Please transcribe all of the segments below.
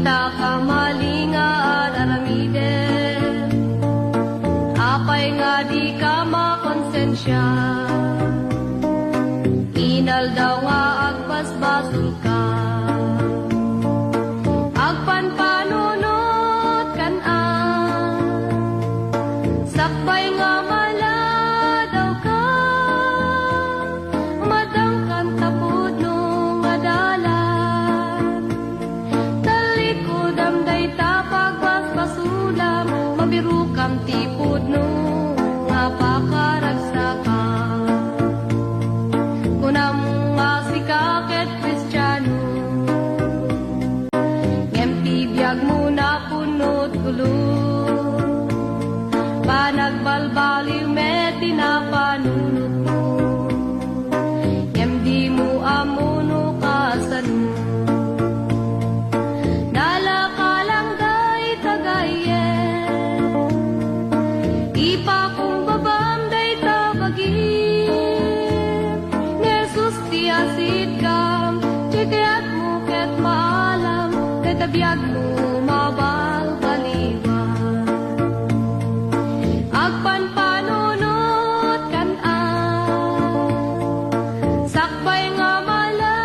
Ita ka malingaan aramiden, apay nga di ka makonsensya. Inal daw nga agbasbasul ka, agpanpanunot kan-an, sakbay nga mala daw ka, madangkan tapod nung adalan. Talikod amday tapag basbasulam, mabiru kam tipod nung nga pakaragsakan. Kunam nga sikaket Kristiyano, ngempi biyag mo na punot gulo, panagbalbaliw met tinapanunot mo, ngem di mo amuno kasano. Dala ka lang day tagayen, ipa kong babam day tabagin, Nesus ti asid kam, tiyat mo ket maalam, ket abiyag mo mabalbaliwan. Agpanpanunot kan-an, sakbay nga mala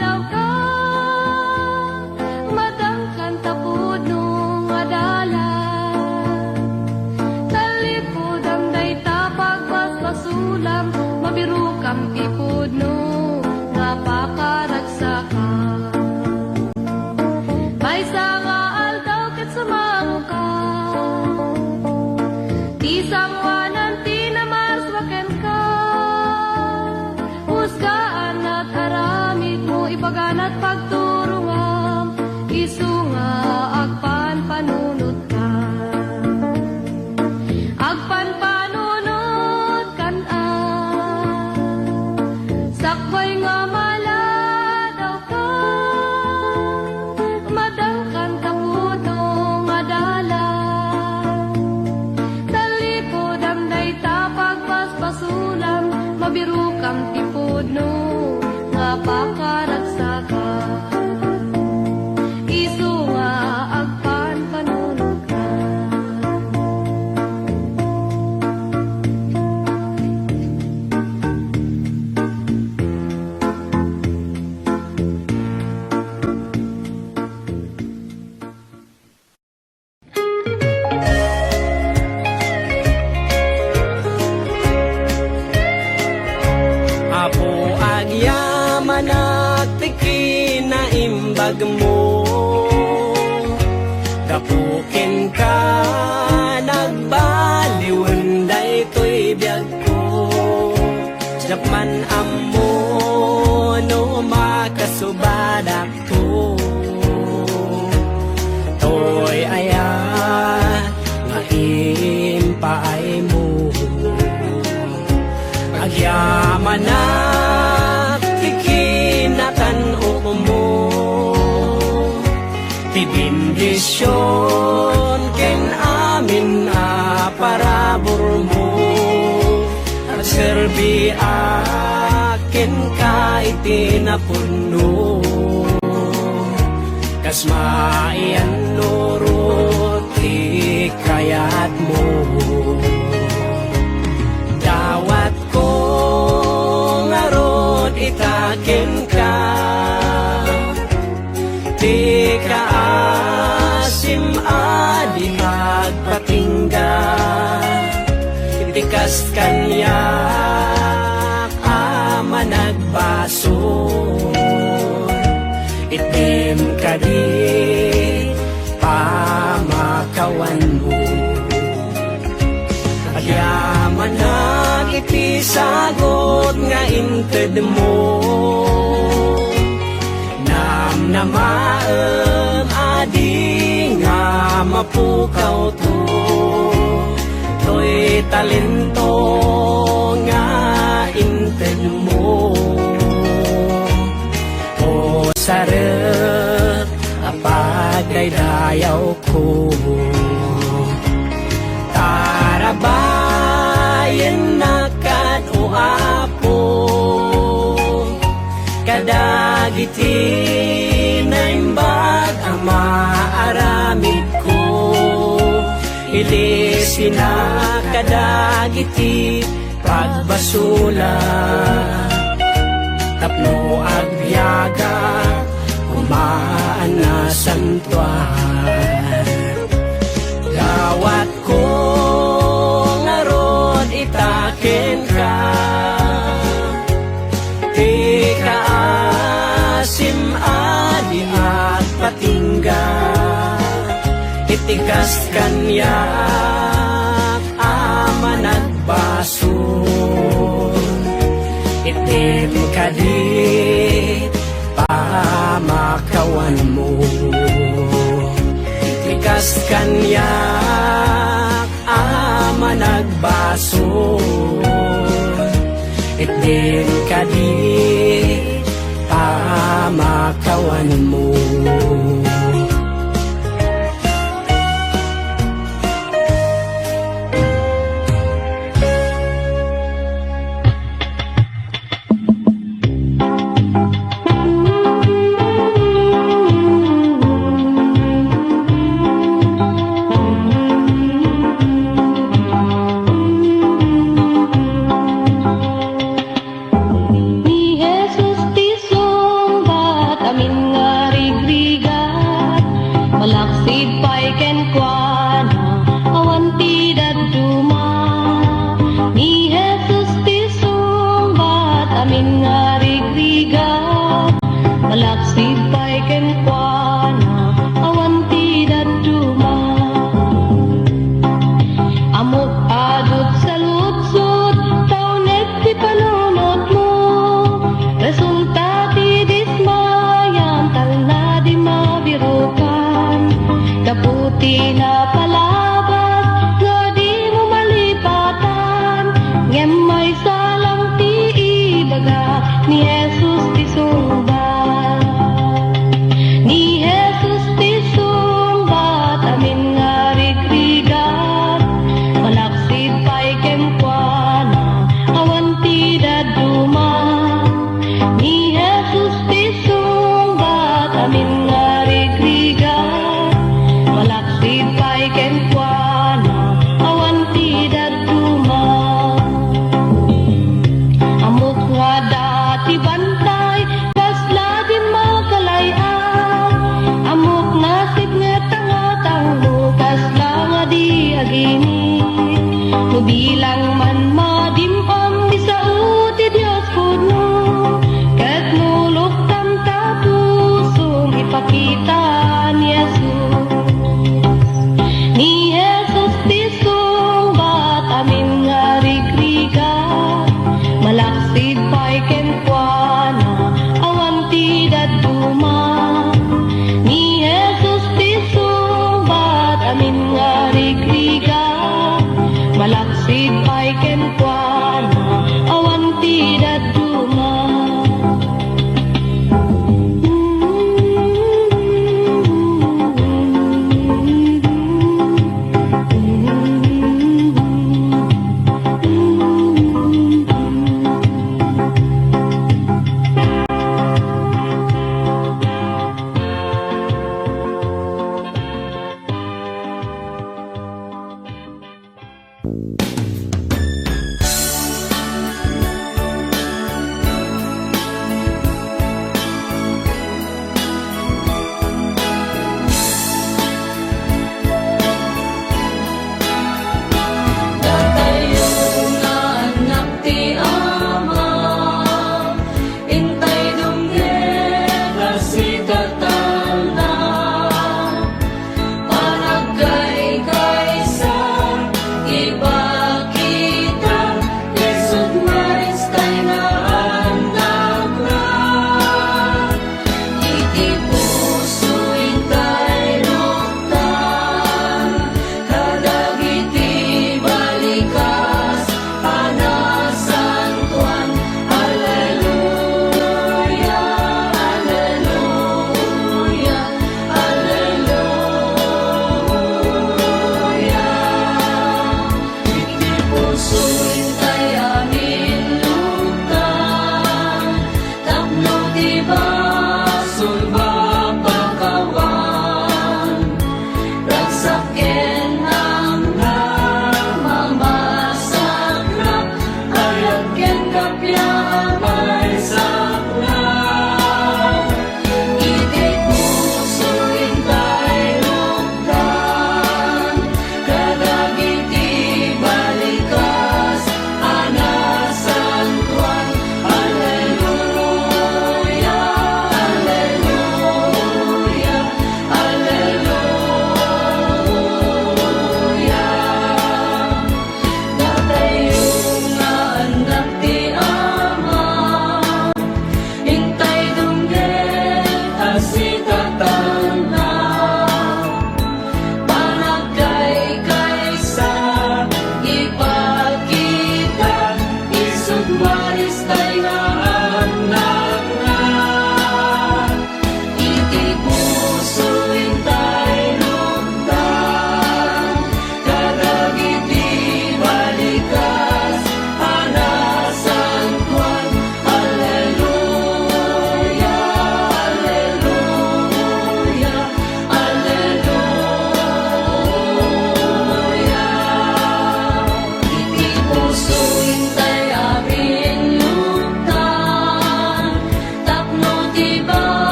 daw ka, madangkan tapod nung adalan. Talipod amday tapag basbasulam, mabiru kam tipod nung nga pakaragsakan. May nga aldaw ket sumamo ka, ti sangwanan ti namaswaken ka, husgaan at aramid mo ibagan at pagturungam, isu nga agpanpanunot ka. Agpanpanunot kan-an, sakbay nga mala daw ka, madangkan tapod nung adalan. Talikod amday tapag basbasulam, mabiru kam tipod nung nga pakaragsakan. Isu nga agpanpanunot ka. Apo agyaman at tiki na imbag mo, kapukin ka nagbaliwan day to'y biyag ko. Japman amo no makasubadak ko, to'y ayat maimpaay mo. Agyaman at tikinatan mo, tibindisyon ken amin aparabor mo, at serbi akin ka itinapuno, kas maian nurut ikayat mo. Dawat ko ngarod itakin ka, di ka asim adi agpatingga, itikas kanyak ama nagbaso, itim ka di pamakawan mo. Agyaman na iti sagot nga inted mo, namaem adi nga mapukaw to, to'y talento nga inted mo. O sarap apagdaydayaw ko, tarabayan na kad o apo, kadagiti na imbag ama Iti sinakadagiti pagbasula, tapno agbiaga kumaan na santuan. Gawat ko ngarod itaken ka, ti kaasim adi at patingga, itikas kanyak ama nagbason, itim kadit pamakawan mo. Itikas kanyak ama nagbason, itim kadit pamakawan mo. Malaksid paiken kuana awanti daduma, ni Jesus ti sumbat amin ngarigrigat. Malaksid paiken kuana awanti daduma, amok adut sa lutsud taunet ti panunot mo, resulta ti dismayan talna di mabirukan. Kaputi na palabas, nga di mo malipatan, ngem may salang ti ibaga, ni Jesus ti sumbat. Ni Jesus ti sumbat, amin nga rigrigat, malaksid paiken kuana, awan ti daduma. Ni Jesus ti sumbat, amin nga rigrigat, malaksid paiken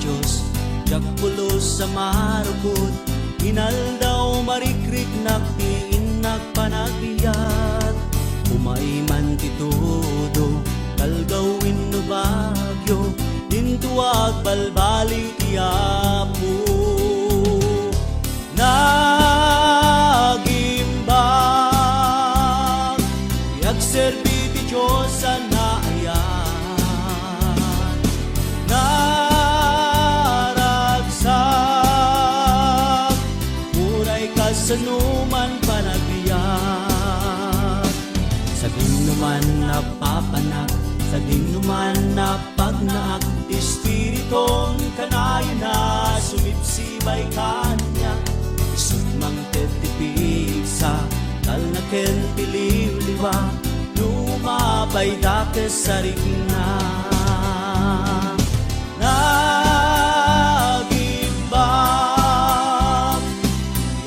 Diyos, Jakpulos sa marukot, inaldaw marikrik naktiin nagpanagbiat, umay man titudo, kalgawin no bagyo, dintuag balbali tiyapo. Nagimbang yagserbi ti Diyos sa naayan, naragsak muray kasanuman panagbiyak, sa dinuman napapanak, sa dinuman napagnaak, Espiritong kanayon na sumipsibay kanya, isut mang tetipig sa talnaken tiliw-liwa, lumabay dakes sa rigna. Nagimbang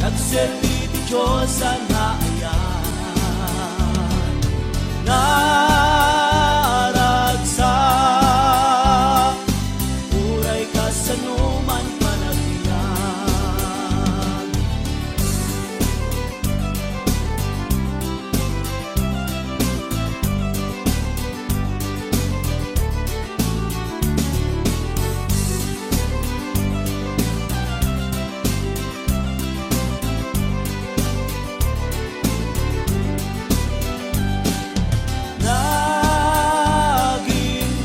yagserbi ti Diyos sa naayan, naragsak uray kasanuman panagbiyak.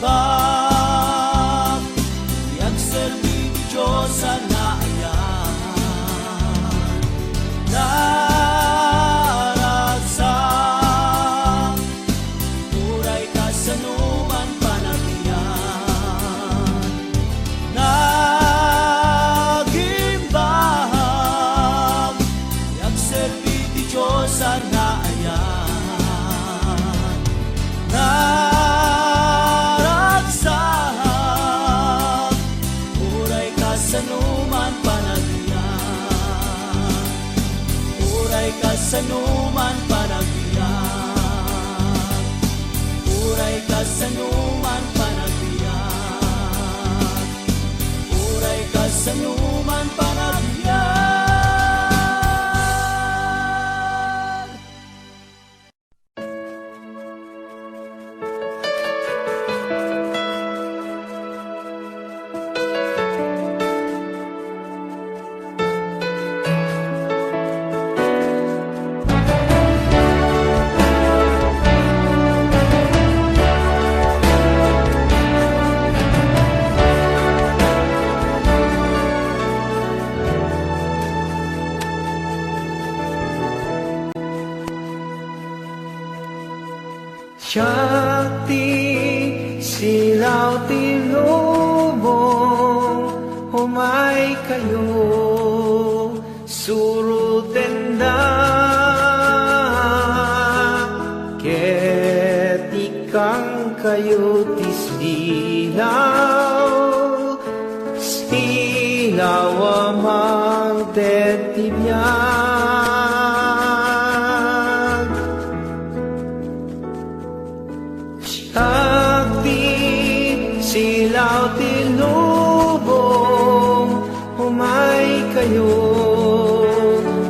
Nagimbang yagserbi ti Diyos sa naayan, naragsak uray kasanuman panagbiyak. Nagimbang yagserbi ti Diyos sa naayan, naragsak uray kasanuman panagbiyak, uray kasanuman panagbiyak, uray kasanuman panagbiyak, uray kasanuman panagbiyak. Shakti silaw tilubong, humay kayo surutenda, ket ikang kayo tisilaw, silaw amang tetibiyag. Shakti silaw tilubong, humay kayo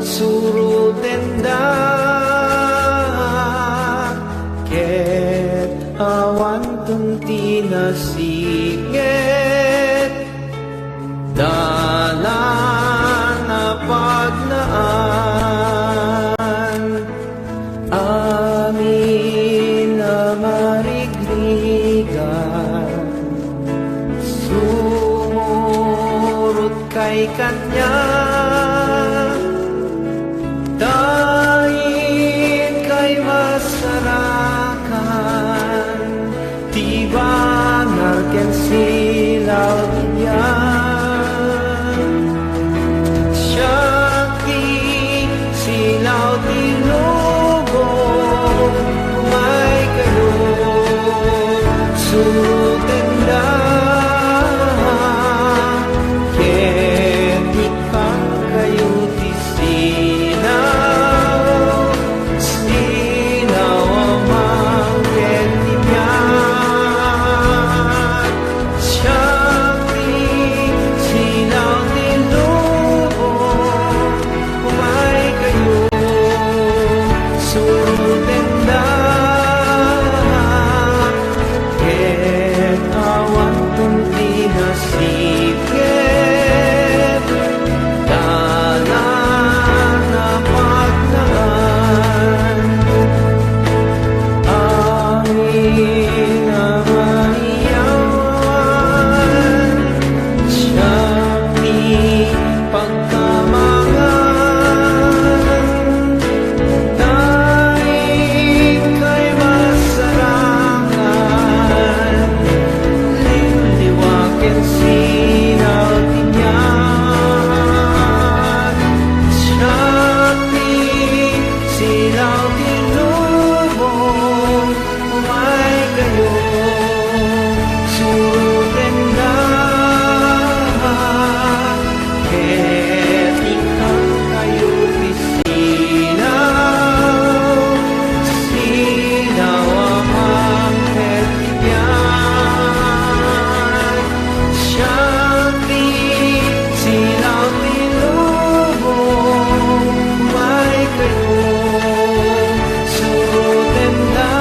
surutenda, ket awan tunti na sigit, dalan na pagnaan, amin na marigrigan, sumurot kay kanya, dahil kay masarakan, tibangar ken silaw diyan. Shakti silaw tilubong, humay kayo surutenda, ket ikang nasipit, dalan na pagdaan. Amin ang mahiyawan, siyang di pagkamangan. Daig kay masarangan, liliwakin sinaw tinyan. Siyang di silaw tinubong, umay kayo, surutin na. Ket ikaw kayo isinaw, sinaw amang hetyan. Siyang di silaw tinubong, umay kayo, surutin na.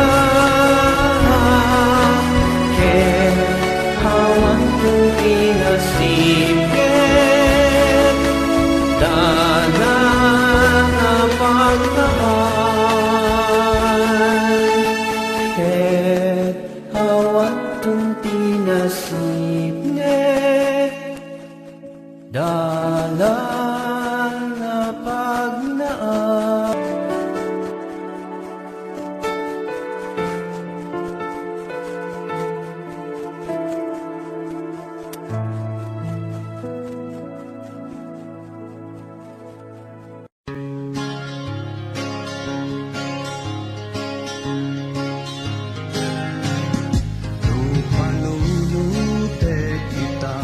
Ket hawan kong inasipit, dalan na pagdaan. Ket hawan kong tinasipit, dalan na pagnaan. Lupalulute kita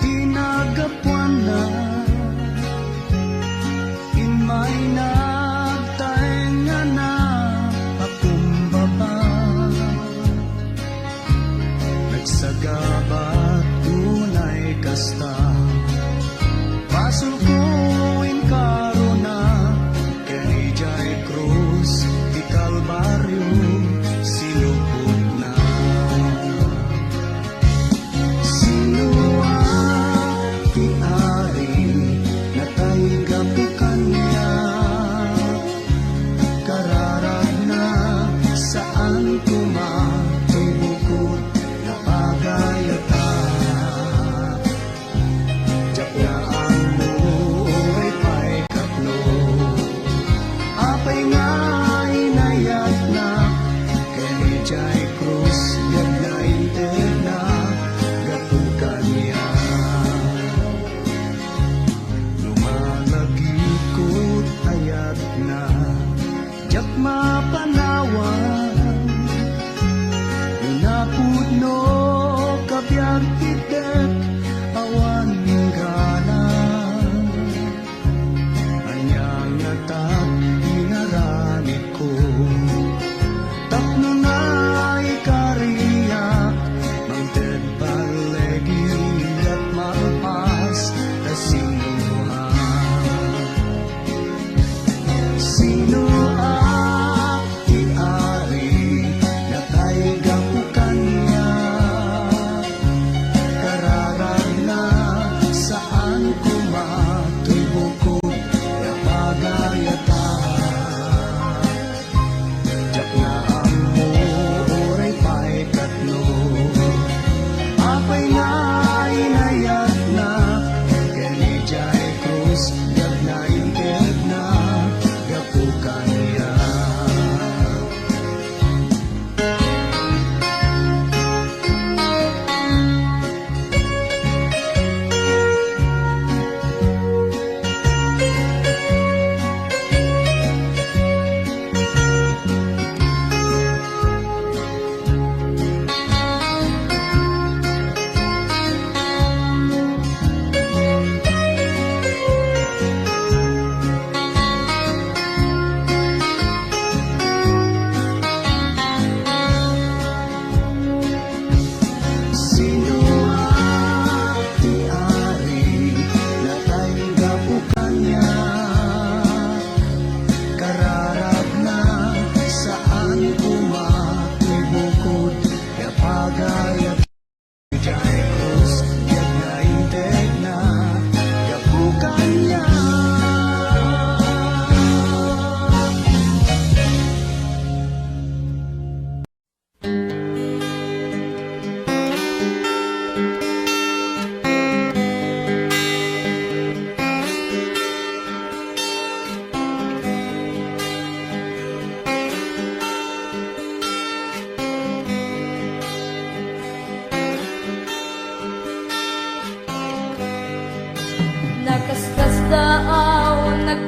tinagapuan na imay nagtaenga na pakumbaba nagsagabat tunay kasta pasukuin karuna kay Jai Cruz di Kalbaryo sinubok na. Sino ang tiari na tayo gapukan niya? Kararag na saan tumatibukod na pagayata. Tiyak na ang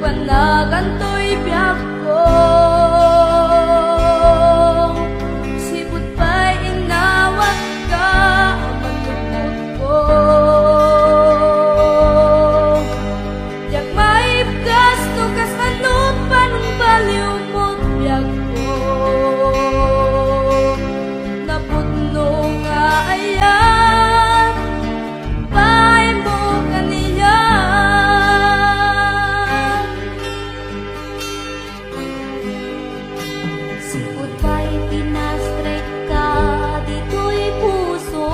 panaganto'y biyak ko. Sipot pa'y inawat ka, matupot ko. Yak maipkas no kas ano panong baliw mo't biyak ko. Naputno nga ayan, pahay mo kaniya. Sipot pa'y pinastrek ka, dito'y puso.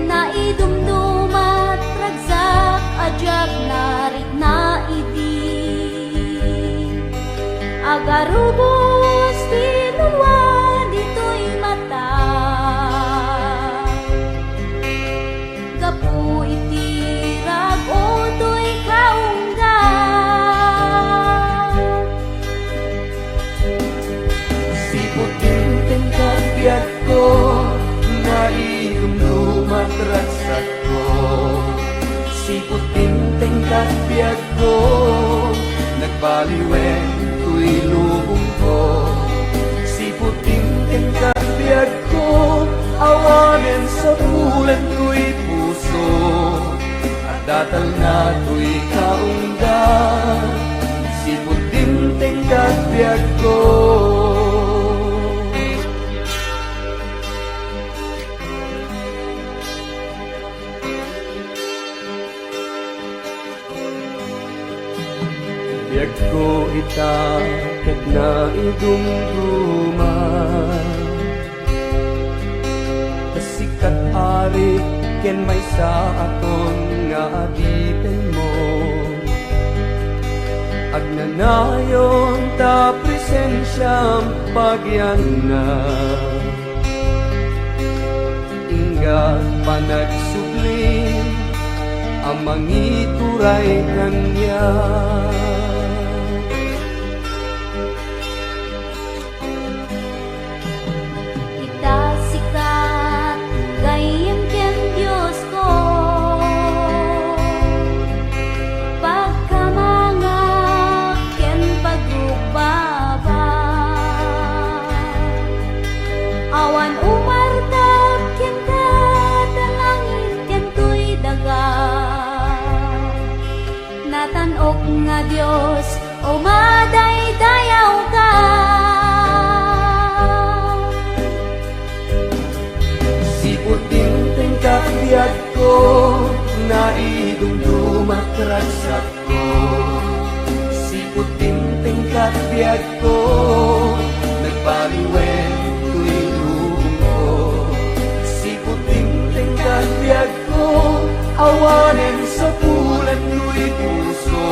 Naidumdumat, ragsak, adyak, narit na idi. Agarubos, tinulwa, dito'y mata. Gapu itirag, o to'y kaungga. Siputin tingkat biyak ko, naidumdumat ragsak ko. Siputin tingkat biyak ko, nagbaliwen ko'y lubong ko. Siputin tingkat biyak ko, awanin sa pulan ko'y puso. At datal na ko'y kaungga, siputin tingkat biyak ko. Biyak ko itakat na idumduma, kasikat ari ken may sa aton nga abitin mo. Agnanayon ta presensyam pagyan na, ingat panagsubling ang mangituray kanya. Itasikat, gayem ken Diyos ko. Pagkamangak ken pagrupaba. Awan umartap ken kadalangin ken tuy daga. Natanog nga Diyos, o madaydayaw ka. Siputin tingkat biyak ko, naidumdumat ragsak ko. Siputin tingkat biyak ko, nagbaliwen ko'y lubong ko. Siputin tingkat biyak ko, awanin sa pulan ko'y puso.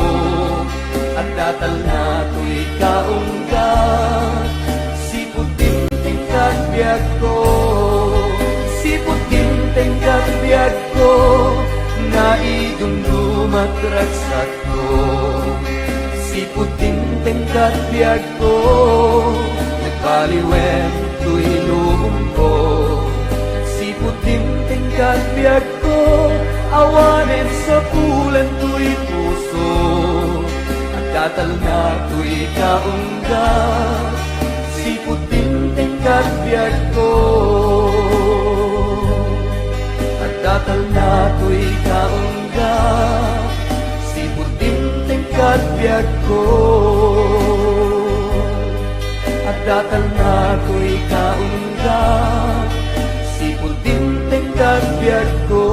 At datal na ko'y kaungga, siputin tingkat biyak ko. Siputin tingkat biyak ko, naidumdumat ragsak ko. Siputin tingkat biyak ko, nagbaliwen ko'y lubong ko. Siputin tingkat biyak ko, awanin sa pulan ko'y puso. At datal na ko'y kaungga, siputin tingkat biyak ko. Datal na ko'y kaungga, siputin tingkat biyak ko. At datal na ko'y kaungga, siputin tingkat biyak ko.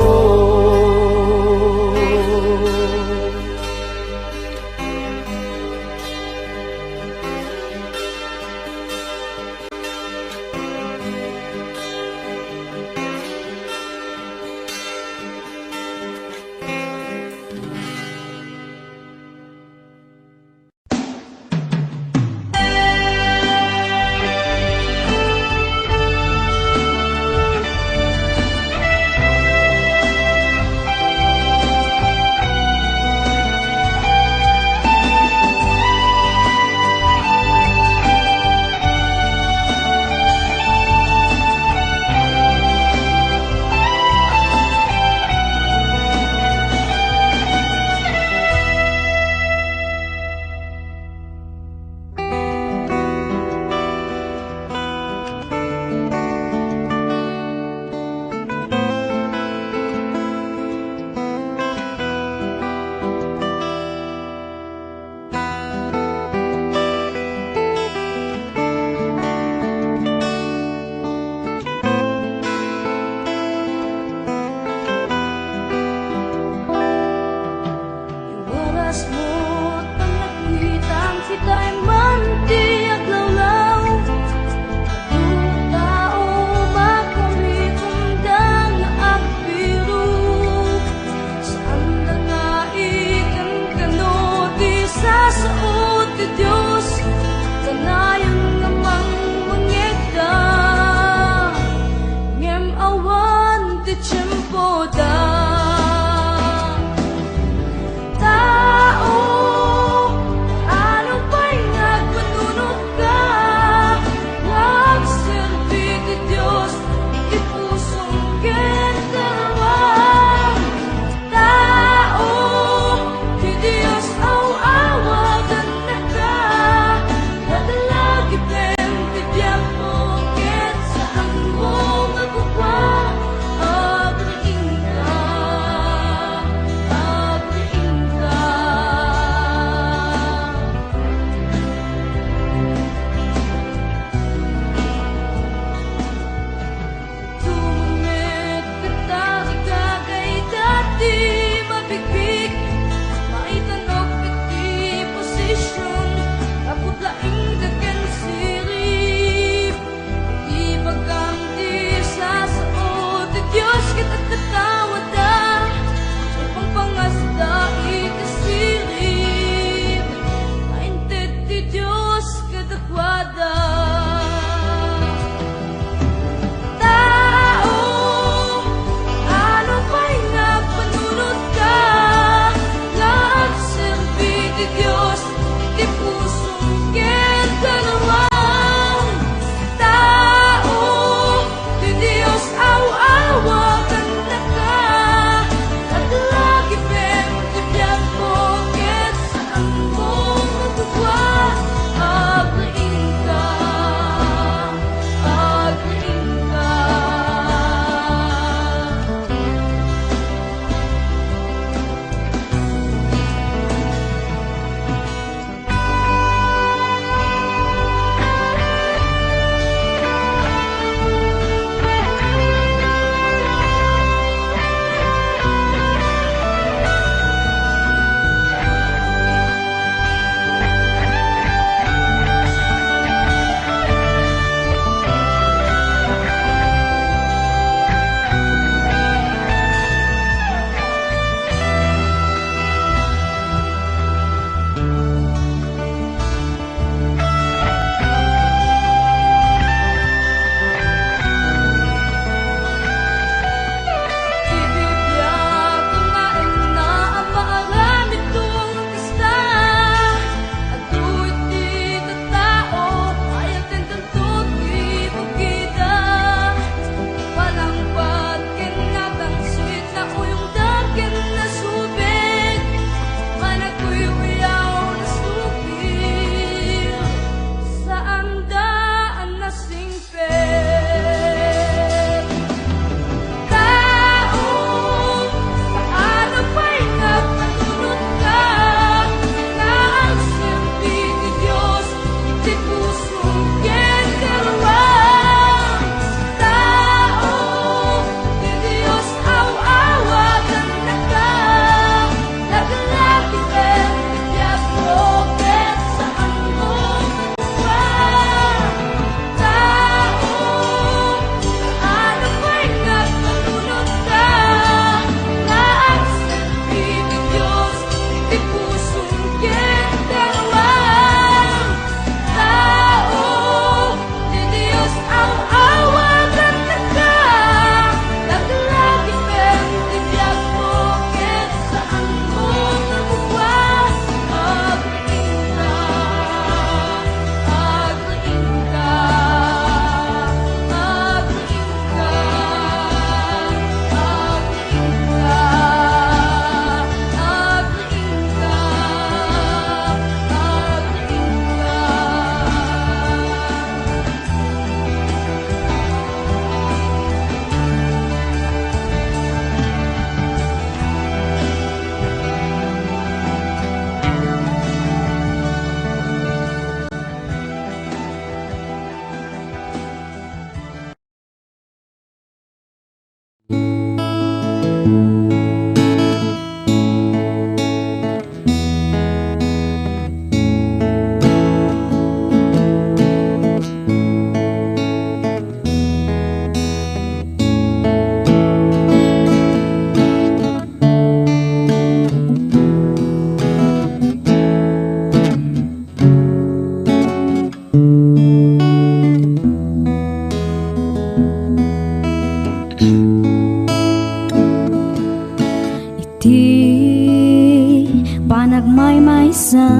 maysa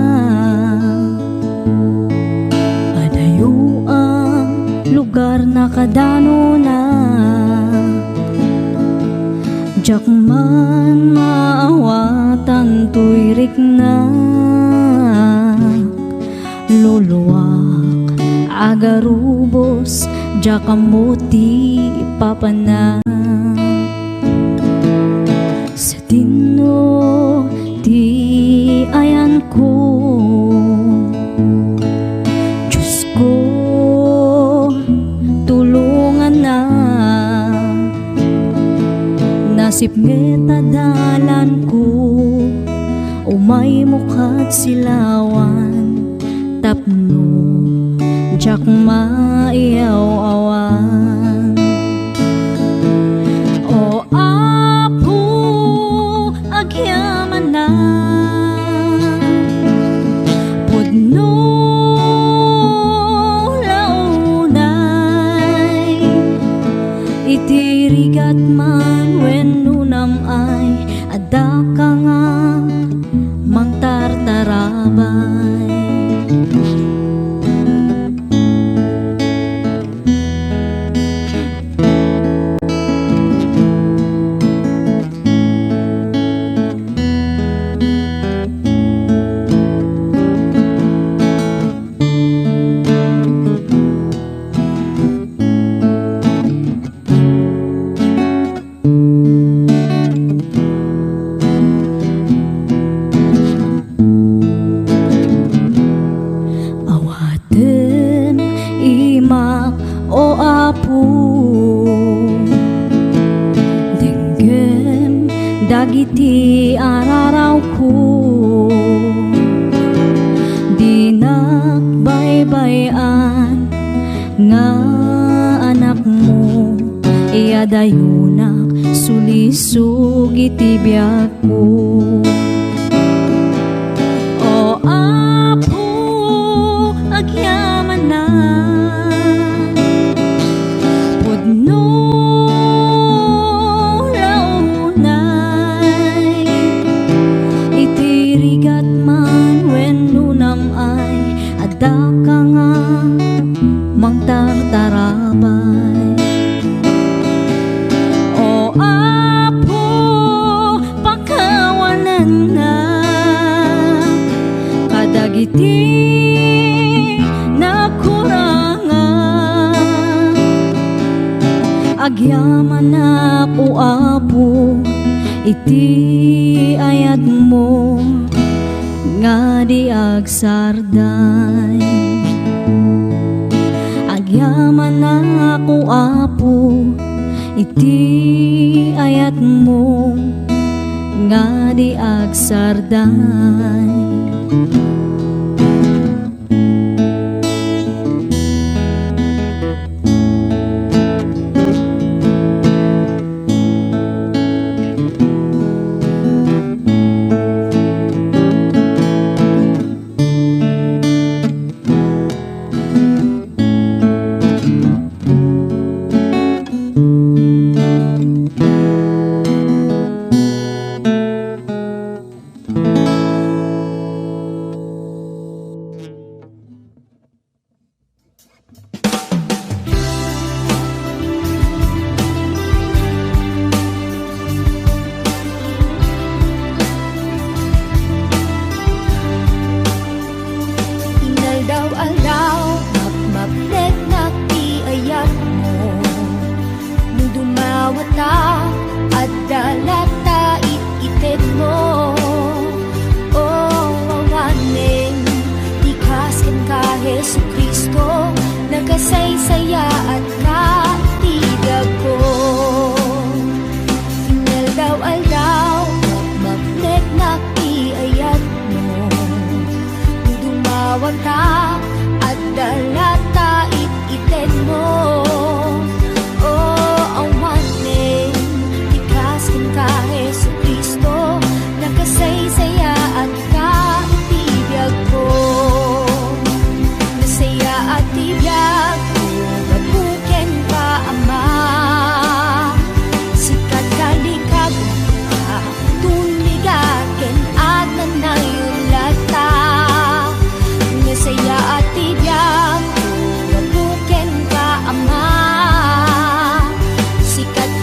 adayo ang lugar na kadano na jak man maawatan tuirik na luluwak agarubos jak kamuti papana sa tino ti ayan ko Diyos ko tulungan na nasip ngeta dalan ko umay mukat silawan tapno jak maiyaw-awan o apo agyaman na pudno launay itirigat man wenno namay adda ka nga mangtartarabay o apo denggem dagiti araraw ko dinak baybayan nga anak mo iadayunak sulisog iti biyak ko o apo agyaman na no launay itirigat man wenno namay adda ka nga mangtartarabay o apo pakawanan na kadagiti agyaman ako apo iti ayat mo nga di agsarday agyaman ako apo iti ayat mo nga di agsarday Nagasaysaya at katidag ko Sinal daw aldaw magnet na iayat mo Dumawan ka at dalata iten mo O awanin, tikasin ka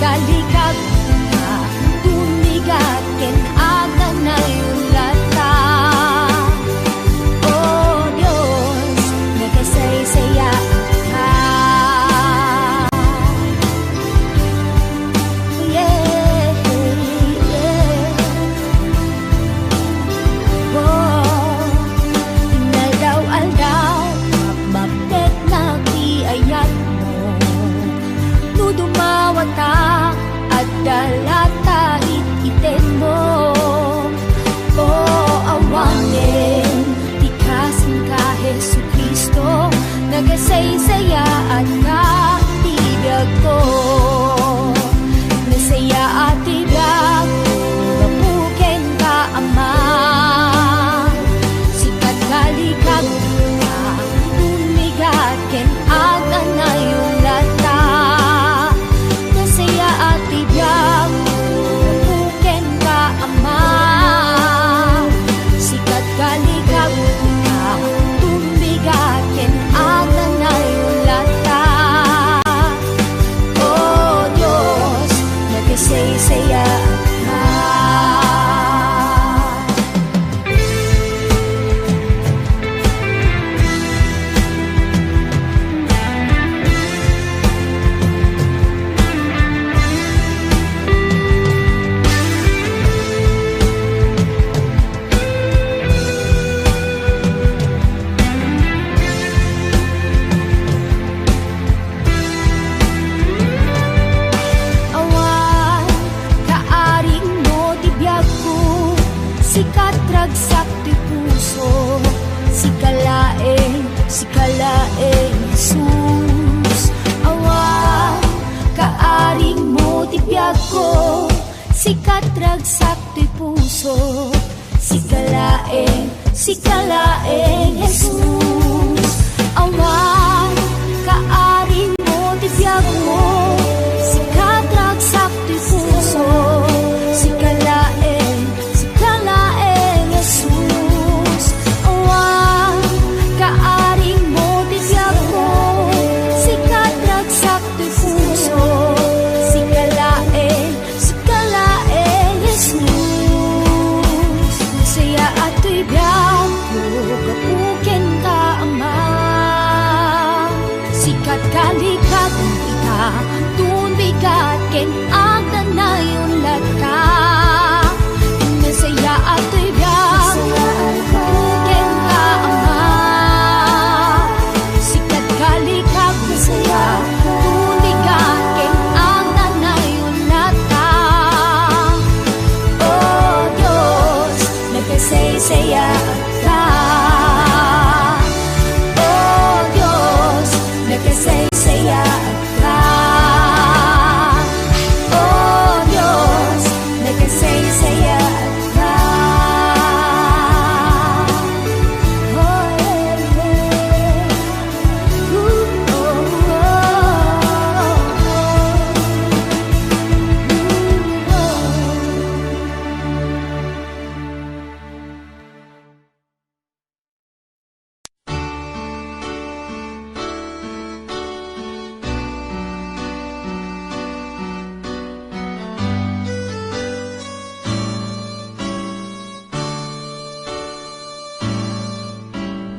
kalikag ka tumigat ken aga na yulata. Oh Diyos, nagkasaysaya ka. Yeah, yeah. Oh, inaldaw-aldaw bakit nakiayat mo nudumawata at dalata iten mo. Oh, awanin tikasin ka Jesucristo, nagasaysayaan ka tibiyag ko. Nasaya at tibiyag mapuken ka Ama. Sikat kalikag ka tumigat ken aga na yulata. Nasaya at tibiyag mapuken ka Ama. Sikat kalikag ka tumigat ken aga na yulata. Oh Diyos, nagkasaysaya ka. Awan, kaaring mo tibiyag ko, sikat ragsak ti puso, sikalaeng Jesus. Awan, kaaring mo tibiyag ko, sikat ragsak ti puso, sikalaeng Jesus. Awan, kaaring mo tibiyag mo, sikat ragsak ti puso, sikalaeng Jesus. Awan, kaaring mo tibiyag mo, sikat ragsak ti puso, sikalaeng Jesus. Nasaya at tibiyag mo, kapuken ka Ama. Sikat kalikag ika tunbigat ken agda na yulata. Nasaya at tibiyag kapuken ka Ama. Sikat kalikag nasaya tunbigat ken agda na yulata. Oh Diyos, nagkasaysaya ka. Oh Diyos, nagkasaysaya ka. Oh Diyos, nagkasaysaya ka. Oh, yeah, yeah. Ooh, oh, oh, oh, oh.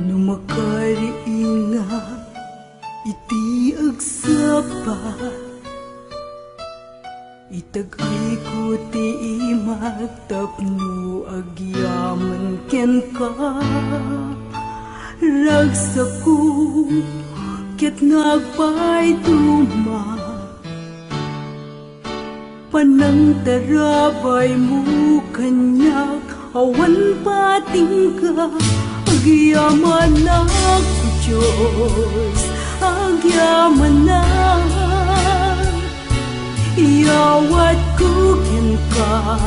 Numakariinga iti agsapa, itagay ko ti imagtapno agyaman ken ka. Ragsaku ket ngagpay tuma, panang tarabay mo kanyak awan pating ka. Agyaman ako Diyos, agyaman na. Iyawat ko ken ka,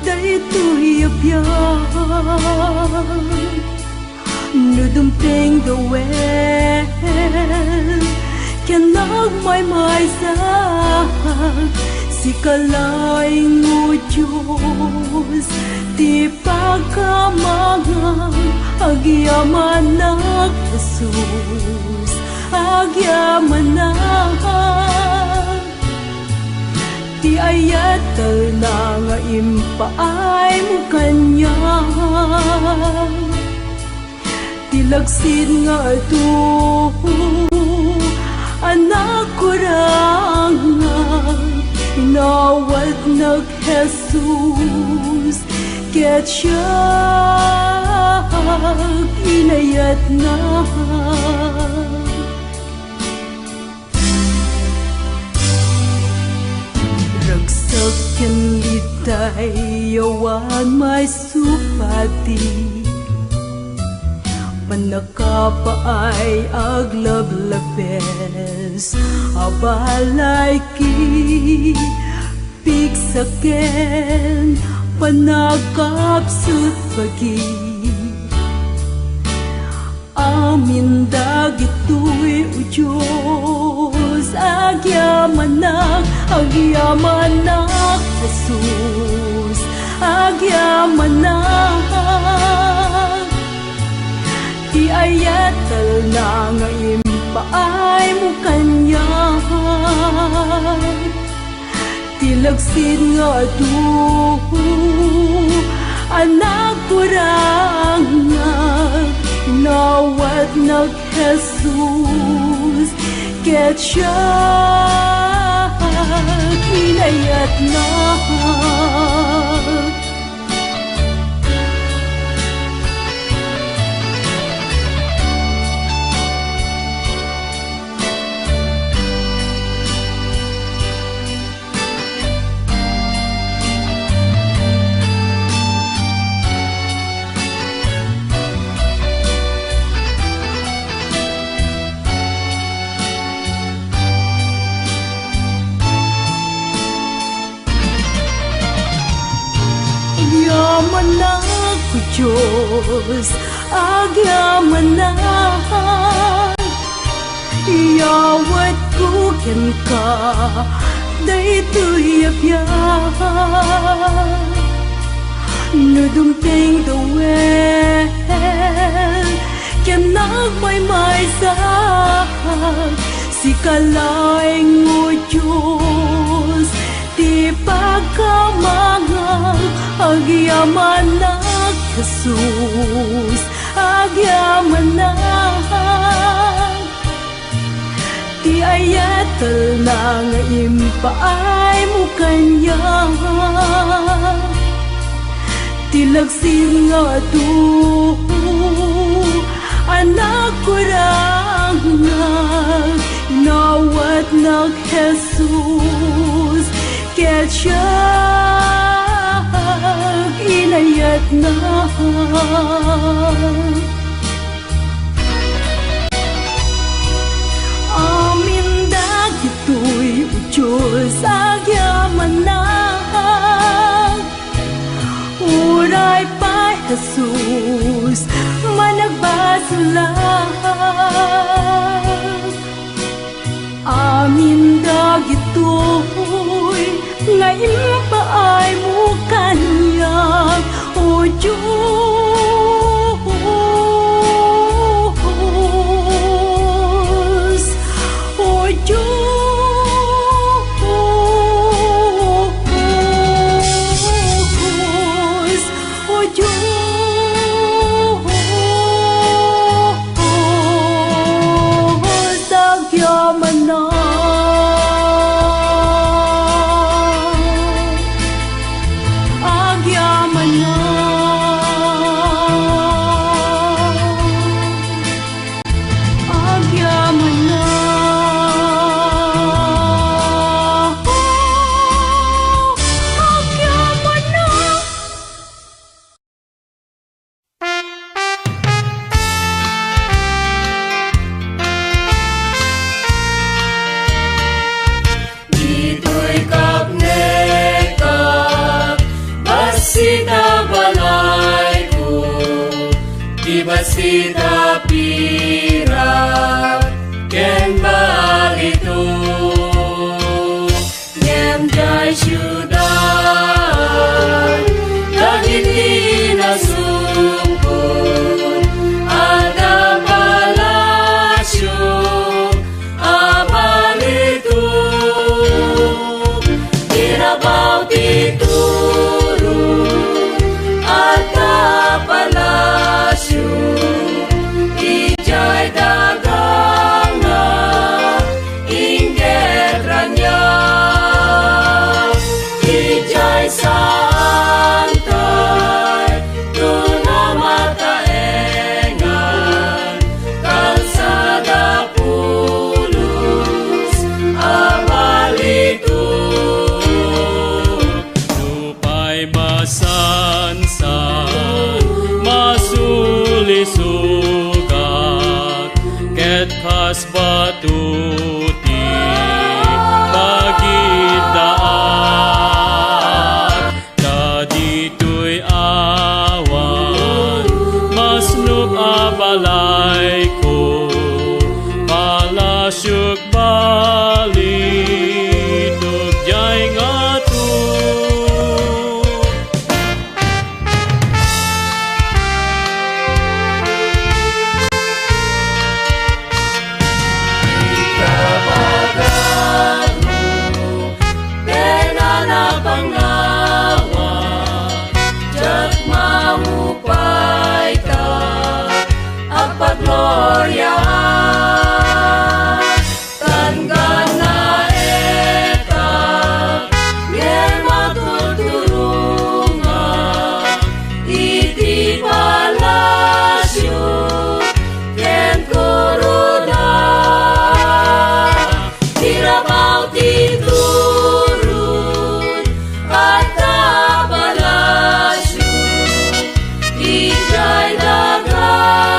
daytoy abyan. Nudumping the well, ken nagmaymay sa sikalaing mo Diyos, ti pagkamangang agyaman na Jesus, agyaman na. Ti ayatal na nga impaay mo kanya, ti lagsid nga ito anak ko ranga, inawat nag Jesus ket siya inayat na. Ragsak ken litay yawan may supati, panakapaay aglablabes abalay ki piksaken panagkapsut pagi. Amin dagitoy o Diyos agyamanak Jesus agyamanak. Ti ayatal na nga impaay mo kanya, ti lagsid nga ito anak ko ranga, inawat nag Jesus ket siya inayat na. Agyamanak ko Diyos, agyamanak. Iyawat ko ken ka, daytoy apyan. Nudumteng dawel, ken nagmaymay sa si kalaing mo Diyos, ti pagkamangag agyamanak Jesus agyamanak. Ti ayatal na nga impaay mo kanya, ti lagsid nga ito anak ko ranga, inawat nag Jesus ket siya inayat na. Amin dagitoy o Diyos agyamanak, uray pa Jesus managbasulang. Amin dagitoy nga impaay mo kanya, o Diyos, o Diyos, o Diyos, agyamanak. Basita pira ken balito ngem jai syudan dagiti nasungkun ada palasyo abalito kas batuti pagidaan kadito'y awan masnub abalay ko palasyok bali tugjay nga to. Gloria kan gana eta yen matutulungan iti palasyo yen kuruda tirabaw titurun at palasyo ijay dagang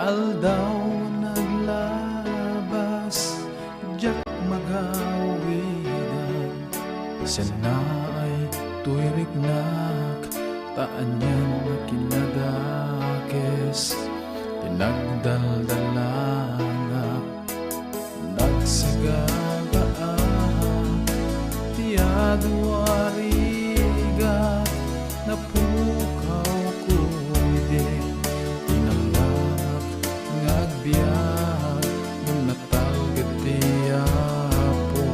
aldaw naglabas jak magawidan siya na ay tuwirignak taan niyan makinadakes tinagdaldalangak nagsagagaan tiyaduarigat napukaw kuidin tinalak ngagbiag nung natalgad tiyapo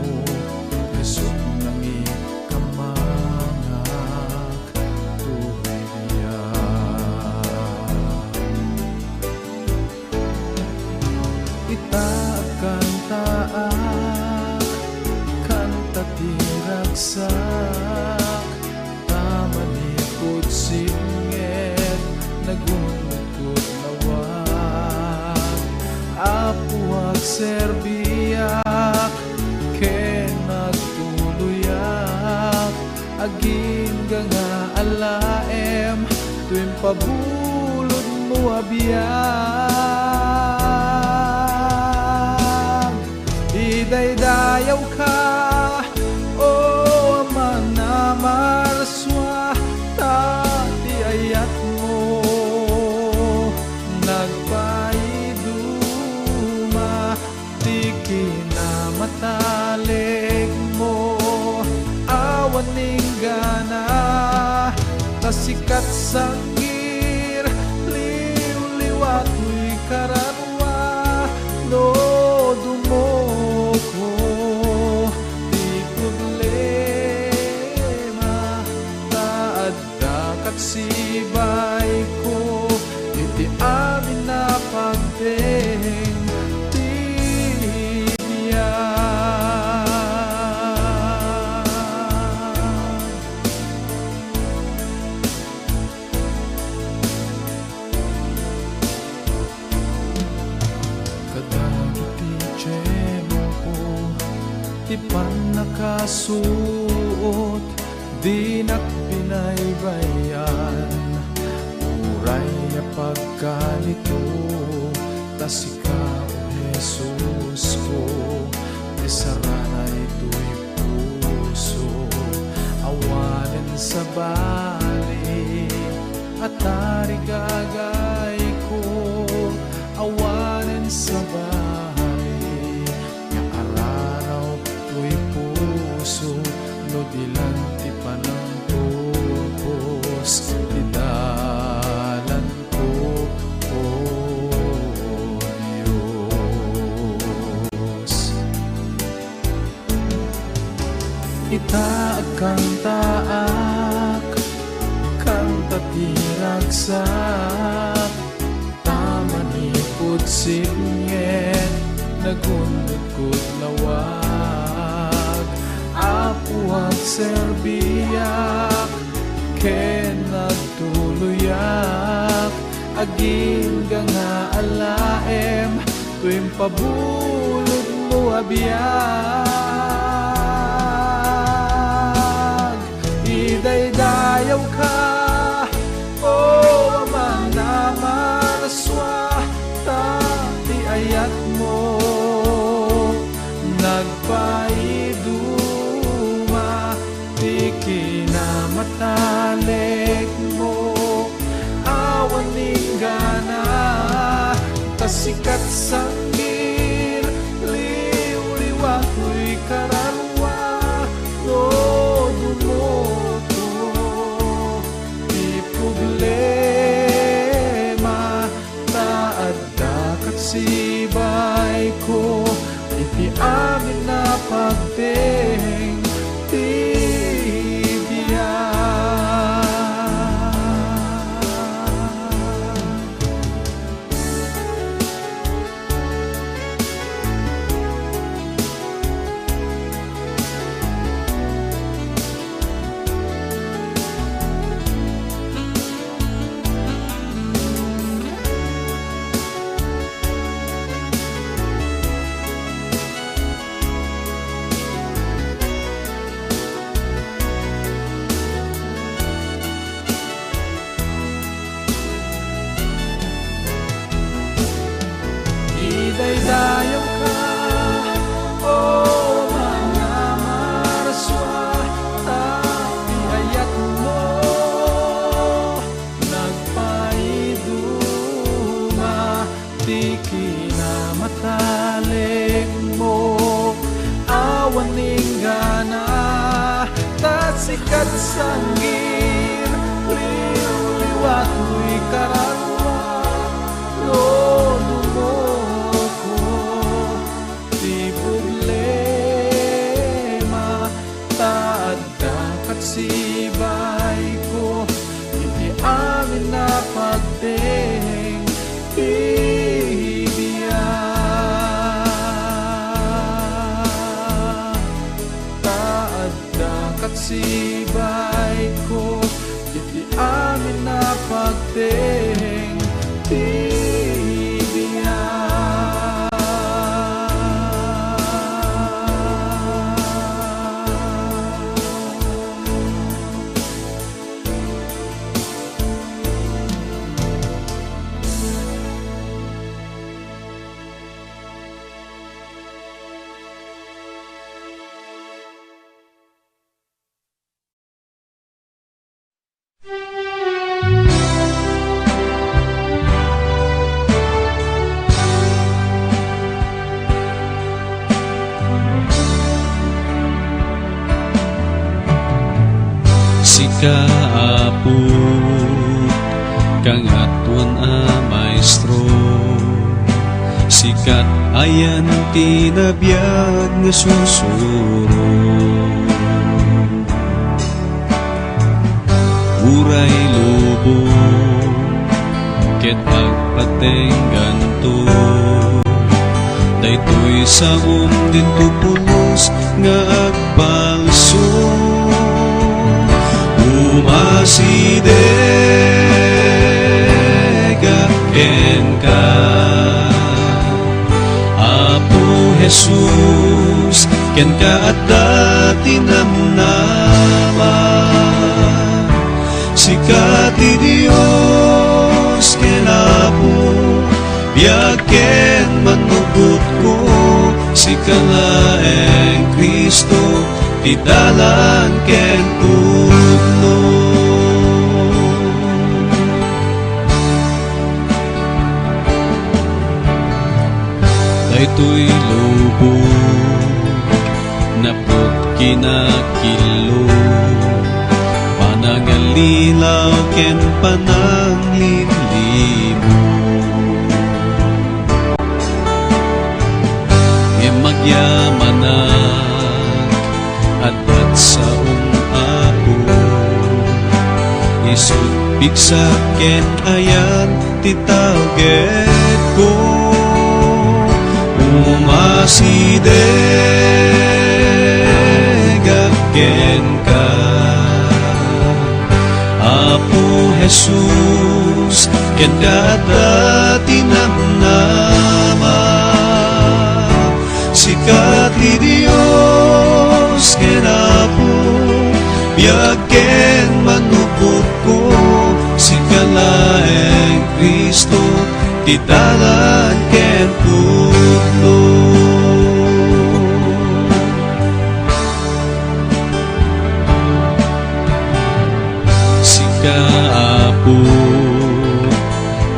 resok nangi kamangak tuwiriyak itakan taak kanta tiragsak tamanikot singit nagungkot lawag apuag serbiyak ken nagtuluyak aging nga alaem tuwing pabulod mo abiyag idaydayaw ka o manamarswa tati ayat mo nagpaiduma di kinamatalik mo awaning gana tasikat sangir liw-liwat mo'y karanwa no dumoko di problema taad dakat sibay ko iti amin na pagdeng ti pan nakasuot di nakpinaybayan uray na pagkalito tas ikaw Jesus ko ti sarana ito'y puso bali at tarigagay ko awanen sa bali nga araraw to'y puso no dilanti pa ng tubos didalan ko o Diyos. Itaag kang taak kanta tiragsak tamanipod singit nagundod lawag apuag serbiyak ken nagtuluyak aging nga alaem tuwing pabulod mo abiyag idaydayaw ka o amang namaraswa tati ayat mo nagpaiduma di kinamatalik mo awaning gana tasikat sanggir liw-liwat mo'y kararwa no dumoto di problema taadda sibay ko iti amin na pagteng idaydayaw ka o mga maraswa tapi ayat mo nagpaiduma di kinamatalik mo awaning gana tasikat sanggir liw-liwat mo'y kararwa no sibay ko hindi amin na pagteng bibiyag taadda sibay ko hindi amin na pagteng Kaapo kang atuan a maestro sikat ayan tinabiyag nga susuro uray lobo ket agpateng ganto daytoy sa din tupulos nga agbalso umasidega ken ka Apo Jesus ken ka at dati namnama sikati Dios ken Apo biag ken manugot ko sikalaeng Kristo ti dalan ken tugno daytoy lubong napot kinakilo panangalilaw ken pananglilimo magyamanak at saong apo isut bigsak ken ayan titawget ko umasideg ken ka Apo Jesus ken kada tinamnama sikat ni Dios ken Apo biag ken manupot ko sikalaeng Kristo ti dalan ken putlo sika Apo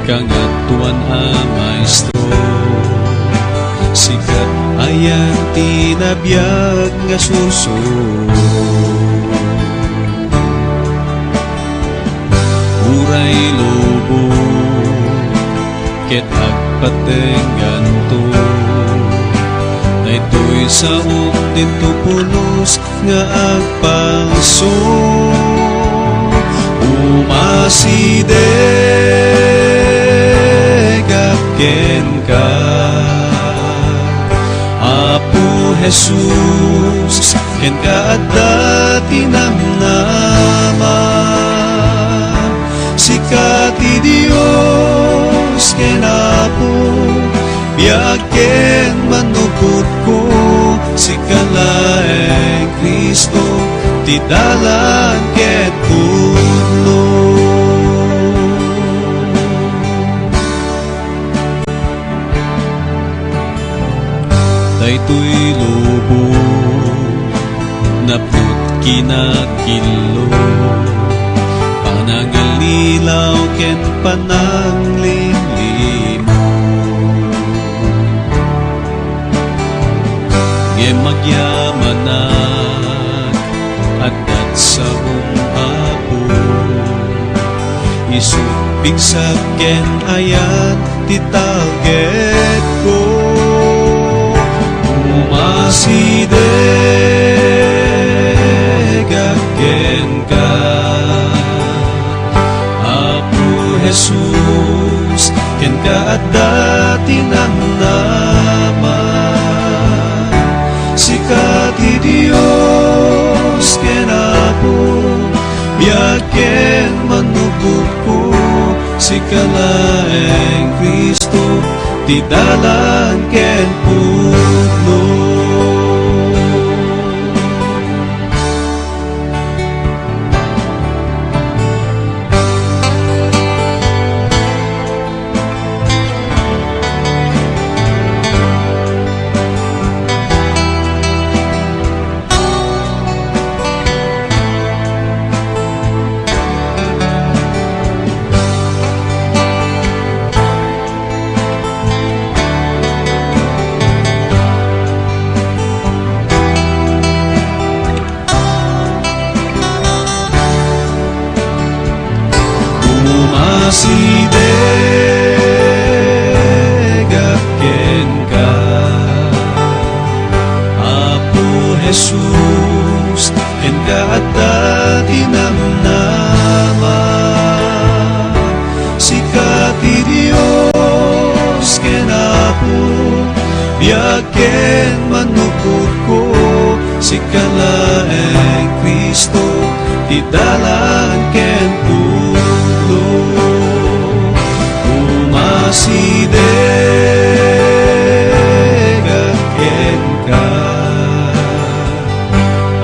kangatuan a maestro sikat ayan tinabiyag nga suso uray lobo ket agpatenganto daytoy saok dinto pulos nga agpangso umasideg ken ka Apo Jesus ken kada tinamnama sikat ti Dios ken Apo biag ken manupot ko sikalaeng Kristo ti dalan ket putlo daytoy lobo napot kinakilo panangalilaw ken pananglilimo ngem magyamanak at saong apo isut bigsak ken ayan titawget ko umasideg ken ka Apo Jesus ken kada tinamnama sikat ti Dios ken Apo biag ken manupot ko sikalaeng Kristo ti dalan ken putlo umasideg ken ka Apo Jesus ken kada tinamnama sikat ti Dios ken Apo biag ken manupot ko sikalaeng Kristo ti dalan ken putlo umasideg ken ka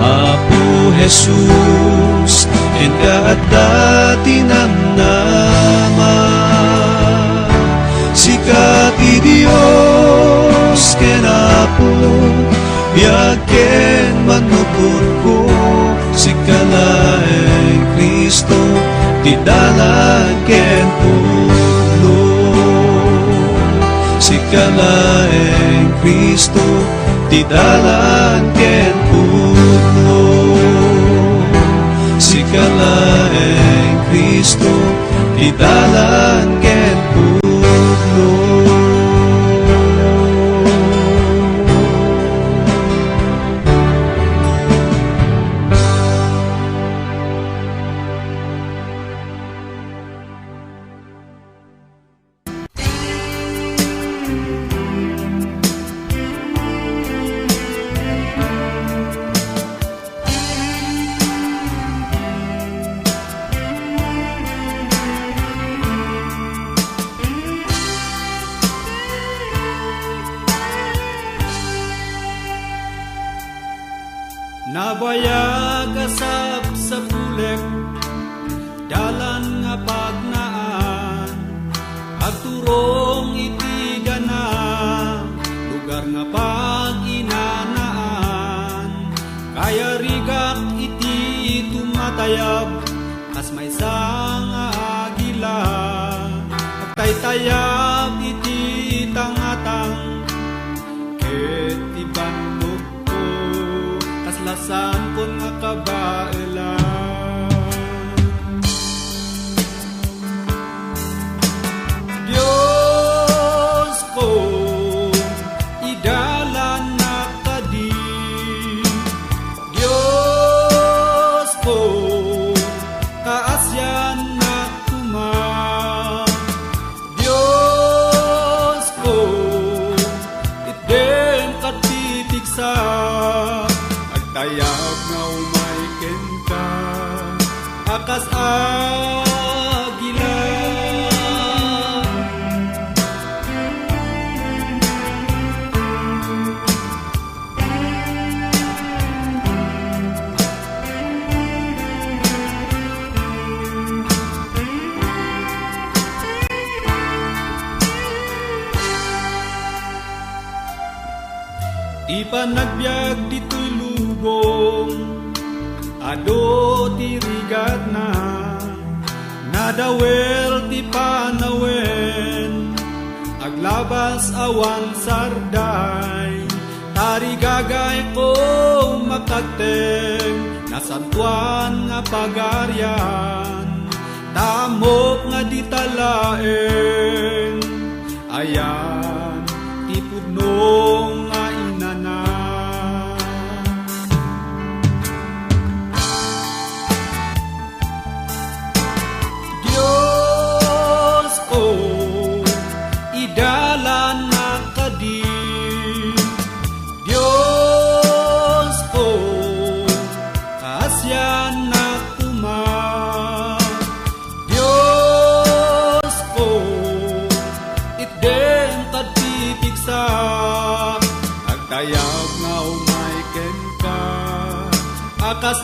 Apo Jesus ken kada tinamnama sikat ti Dios ken Apo biag ken manupot ko sikalaeng Kristo ti dalan ken putlo sikalaeng Kristo ti dalan ken pudno. Sikalaeng Kristo ti dalan ken pudno. Nabayag asap sa pulek, dalan nga pagnaan, agturong iti gana, lugar nga paginanaan. Kaya rigak iti tumatayab, as may nga agila, agtaytayab iti tangatang, ket ibandog ko, kaslasan kon nga kabaelan. Diyos ko, idalan na kadi. Diyos ko, kaasyan na kuma. Diyos ko, itden katitigsa, agtayag na umayken ka, akas agila. Ipanagbiag dito'y lubong, ado tirigad na, nadawel ti panawen, aglabas awan sarday, tarigagay ko makagteng, nasantuan nga pagaryan, tamok nga ditalaeng, ayan, tipudnong nga inana. Diyos ko, idalan na kadi. Diyos ko, kaasyan na kuma. Diyos ko, itden katitigsa, agtayag nga umayken ka, akas